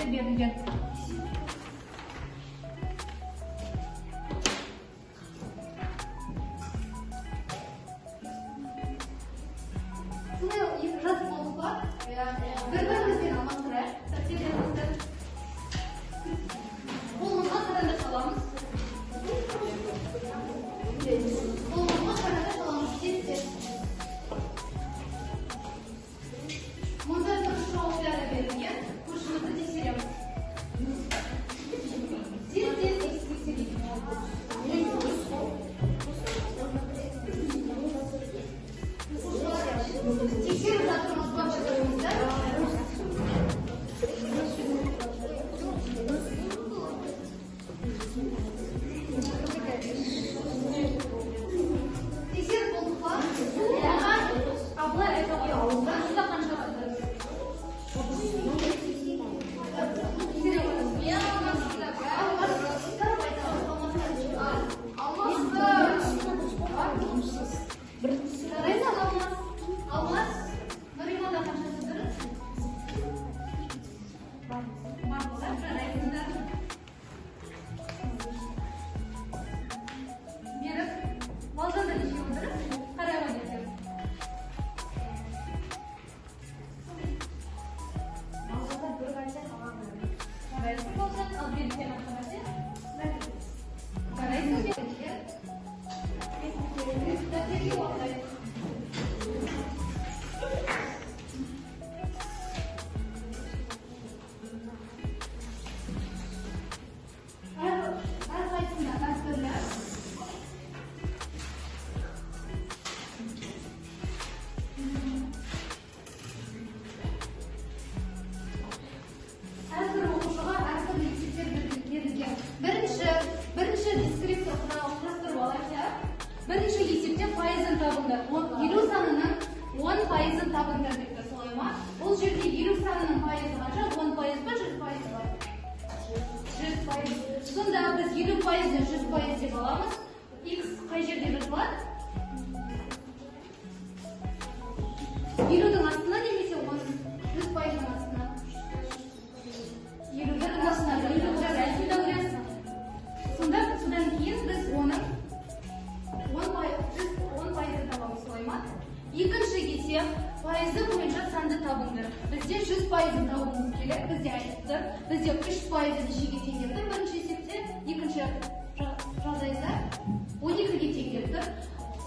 есептер берілген. Жазып болдық па? Бір-бірімізбен алмастырайық. Тәртіптерімізді. Қолымызға қарандаш аламыз. Қолымызға қарандаш аламыз. Тез-тез. Мұнда дұрыс жауаптары берілген. Көршімізді тексереміз. Тез-тез тексерейік. Тексеріп жатырмыз бапшыларымызды. Тексеріп болдық па? Абылай айта қойып, қаншада қаншасыdır? Алмас, Нұримада қаншасыdır? Мақұлда, жарайсыздар. Беріп, Балжанда неше отыр? Қарайға келдім. Балжанда бір қанша қалған бәрі. Қарайсың Балжан, ал беріп сен атқарады? Қарайсың беріп. Дәптерге уақытайды. Әрқайсында дәптерлі. Әрбір оқушыға әртүрлі есептер берілген. Бірінші дискрипция құрастырып алайық. Бірінші есептен пайызын табыңдар. 50 санының 10% табыңдар депті, солай ма? Бұл жерде 50 санының пайызы қанша? 10% ба, 100% ба? 100%. Сонда біз 50%-ден 100% деп аламыз. X қай жерде жазылады? 50-дің астына немесе 100%-дің астына? 50-дің астына. Сонда содан кейін біз оның 10% табамыз, солай ма? Екінші есеп пайызы бойынша санды табыңдар. Бізде 100%-ын табуымыз керек. Бізде айтты. Бізде 3% нешеге тең деп тұр. Бірінші есепте, екінші жағдайда 12-ге тең деп тұр.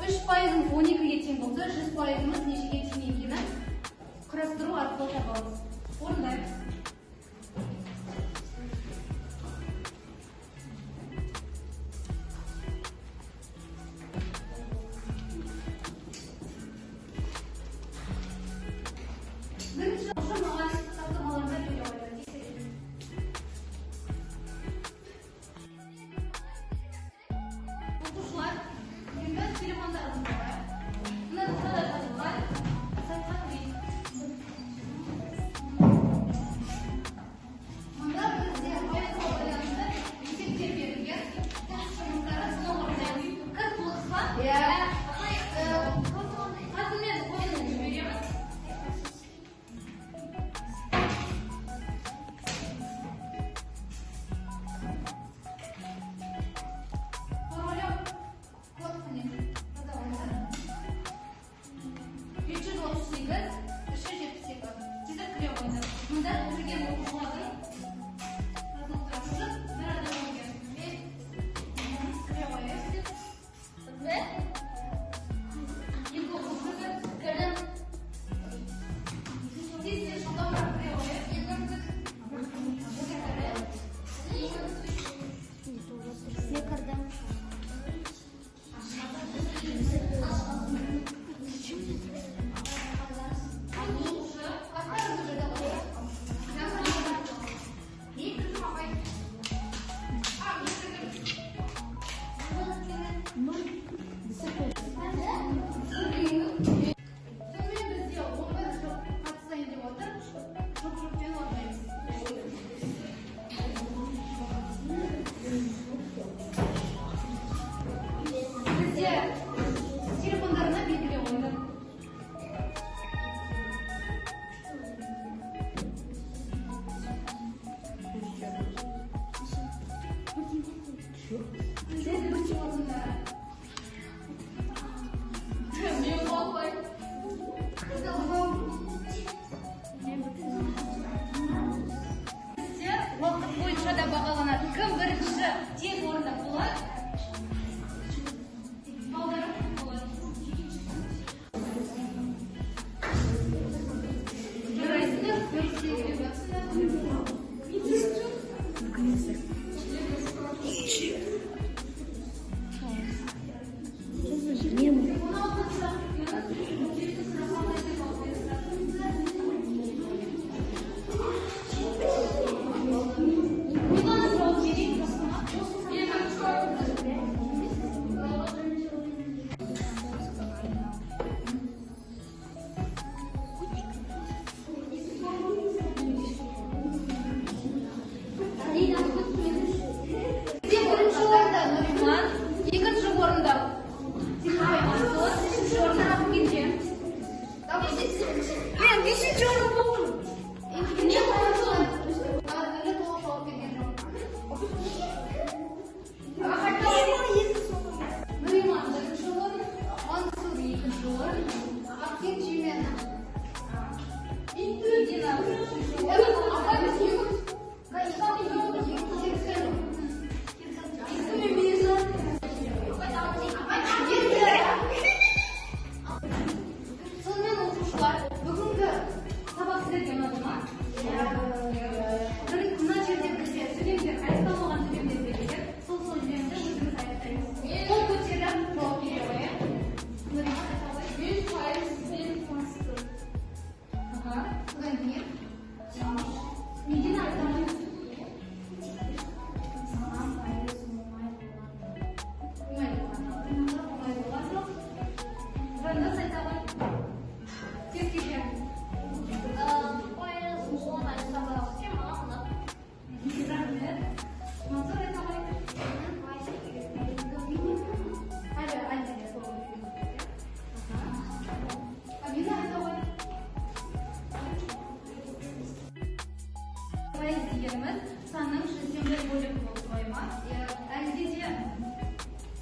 3%-ымыз 12-ге тең болса, 100%-ымыз нешеге тең екенін құрастыру арқылы табамыз. Орындаймыз. Бірінші оқушы маған тапсырмаларына бере қойды. Тексеремін. Оқушылар, енді телефондарыңызға қарайық. Мына тақтада жазылған сайтқа кірейік. бойынша да бағаланады. Кім бірінші тең орында болады? Балдарым болады. Жарайсыңдар, көрсетіп жатсыңдар. Бірінші орында Нұриман, екінші орында Айсұлу, үшінші орында Рахметжан. Мен бесінші орын болдым. Не қойсың? Әлі толық жауап берген жоқ. Нұриман бірінші орын, Мансұр екінші орын, Ахмет Чемена. Медина үшінші орын. Сонымен оқушылар бүгінгі сабақ сіздерге ұнады ма? Мына жерде бізде сөйлемдер аяқталмаған сөйлемдер берілген. Сол сөйлемді өзіміз аяқтаймыз. Қол көтеріп жауап бере қояйық. Мен пайызбен бастым. Содан кейін Медина айта алмайды. Жандос айта ғой. Тез кешем. Пайыз он айта ғой. Сен маған ұнады. Рахмет. Мансұр айта ғой. Әлі сол. Амина айта ғой. Пайыз дегеніміз санның 101 бөлігі болып қой ма? Әлде де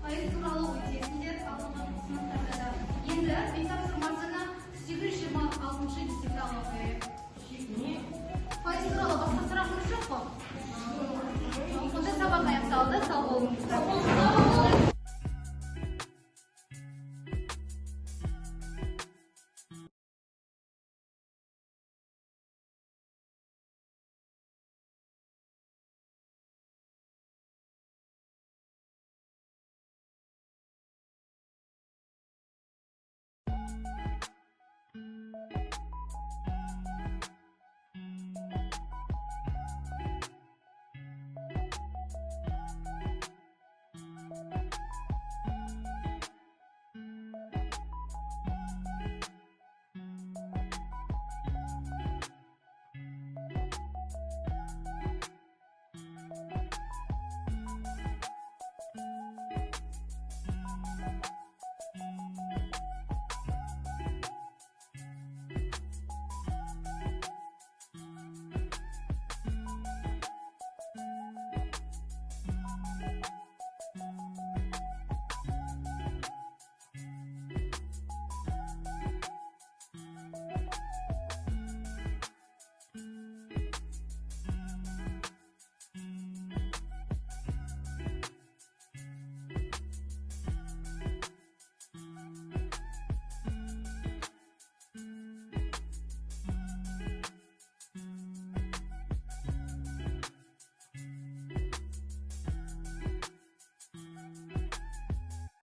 пайыз туралы өтесіңдер алынған сыныптарда да. Енді үй тапсырмасына 826 есепті ала қояйық. Пайыз туралы басқа сұрағымыз жоқ қой? Онда сабақ аяқталды, сау болыңыздар.